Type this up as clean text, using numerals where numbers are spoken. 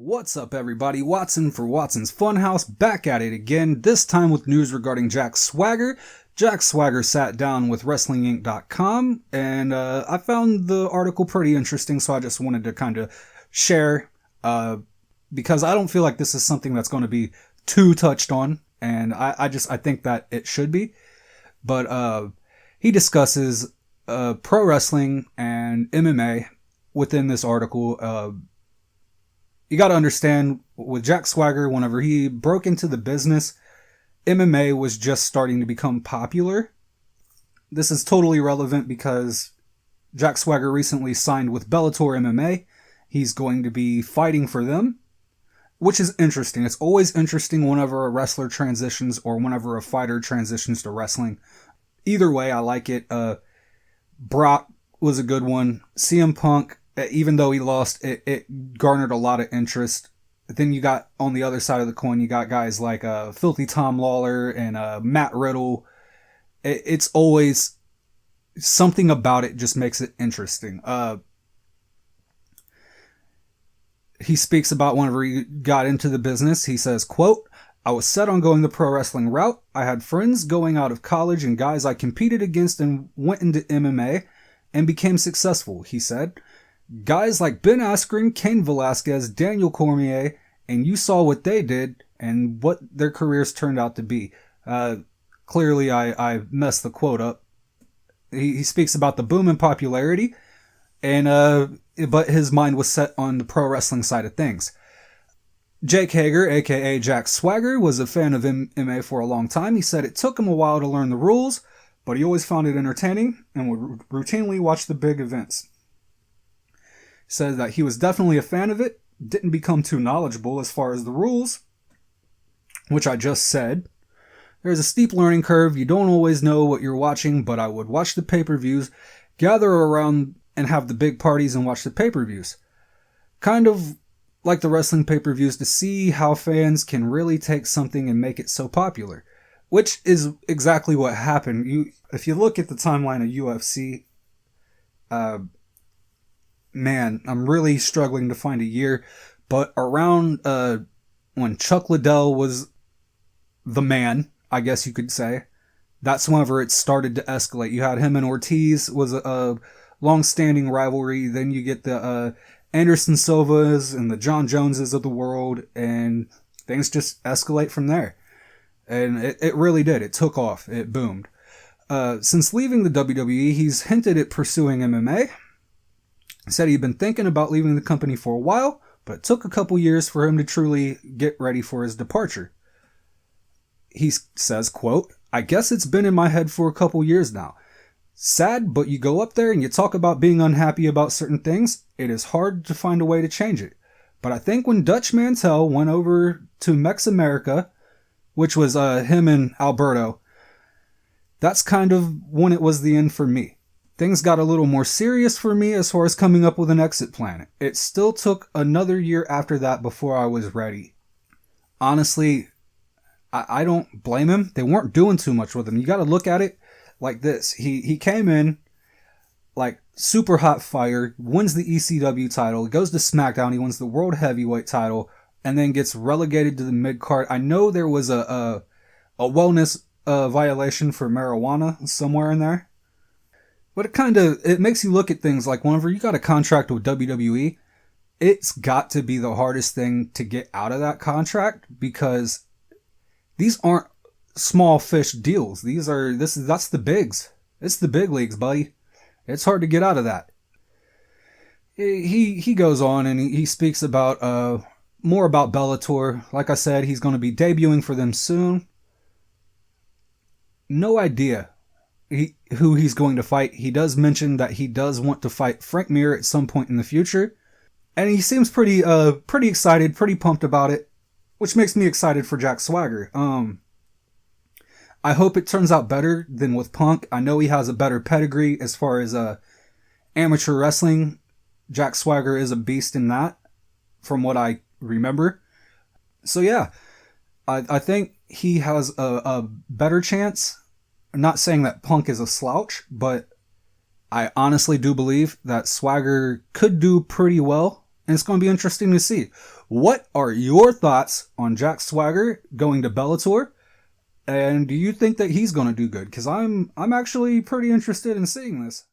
What's up, everybody? Watson for Watson's Funhouse, back at it again, this time with news regarding Jack Swagger. Jack Swagger sat down with WrestlingInc.com, and I found the article pretty interesting, so I just wanted to kind of share, because I don't feel like this is something that's going to be too touched on, and I think that it should be. But he discusses pro wrestling and MMA within this article. You got to understand, with Jack Swagger, whenever he broke into the business, MMA was just starting to become popular. This is totally relevant because Jack Swagger recently signed with Bellator MMA. He's going to be fighting for them, which is interesting. It's always interesting whenever a wrestler transitions or whenever a fighter transitions to wrestling. Either way, I like it. Brock was a good one. CM Punk, even though he lost, it garnered a lot of interest. Then you got, on the other side of the coin, you got guys like Filthy Tom Lawler and Matt Riddle. It's always something about it just makes it interesting. He speaks about whenever he got into the business. He says, quote, "I was set on going the pro wrestling route. I had friends going out of college and guys I competed against and went into MMA and became successful," he said. "Guys like Ben Askren, Cain Velasquez, Daniel Cormier, and you saw what they did and what their careers turned out to be." Clearly, I messed the quote up. He speaks about the boom in popularity, and but his mind was set on the pro wrestling side of things. Jake Hager, aka Jack Swagger, was a fan of MMA for a long time. He said it took him a while to learn the rules, but he always found it entertaining and would routinely watch the big events. Said that he was definitely a fan of it, didn't become too knowledgeable as far as the rules, which I just said. There's a steep learning curve, you don't always know what you're watching, but I would watch the pay-per-views, gather around and have the big parties and watch the pay-per-views. Kind of like the wrestling pay-per-views, to see how fans can really take something and make it so popular, which is exactly what happened. If you look at the timeline of UFC, man, I'm really struggling to find a year, but around when Chuck Liddell was the man, I guess you could say, that's whenever it started to escalate. You had him and Ortiz was a long-standing rivalry. Then you get the Anderson Silvas and the John Joneses of the world, and things just escalate from there. And it really did. It took off. It boomed. Since leaving the WWE, he's hinted at pursuing MMA. Said he'd been thinking about leaving the company for a while, but it took a couple years for him to truly get ready for his departure. He says, quote, "I guess it's been in my head for a couple years now. Sad, but you go up there and you talk about being unhappy about certain things. It is hard to find a way to change it. But I think when Dutch Mantel went over to Mex-America, which was him and Alberto, that's kind of when it was the end for me. Things got a little more serious for me as far as coming up with an exit plan. It still took another year after that before I was ready." Honestly, I don't blame him. They weren't doing too much with him. You got to look at it like this. He came in like super hot fire, wins the ECW title, goes to SmackDown, he wins the World Heavyweight title, and then gets relegated to the mid-card. I know there was a wellness violation for marijuana somewhere in there. But it makes you look at things like whenever you got a contract with WWE, it's got to be the hardest thing to get out of that contract, because these aren't small fish deals. That's the bigs. It's the big leagues, buddy. It's hard to get out of that. He goes on and he speaks about more about Bellator. Like I said, he's going to be debuting for them soon. No idea who he's going to fight. He does mention that he does want to fight Frank Mir at some point in the future, and he seems pretty excited, pretty pumped about it, which makes me excited for Jack Swagger. I hope it turns out better than with Punk. I know he has a better pedigree as far as amateur wrestling. Jack Swagger is a beast in that, from what I remember. So yeah, I think he has a better chance. I'm not saying that Punk is a slouch, but I honestly do believe that Swagger could do pretty well, and it's going to be interesting to see. What are your thoughts on Jack Swagger going to Bellator? And do you think that he's going to do good? Because I'm actually pretty interested in seeing this.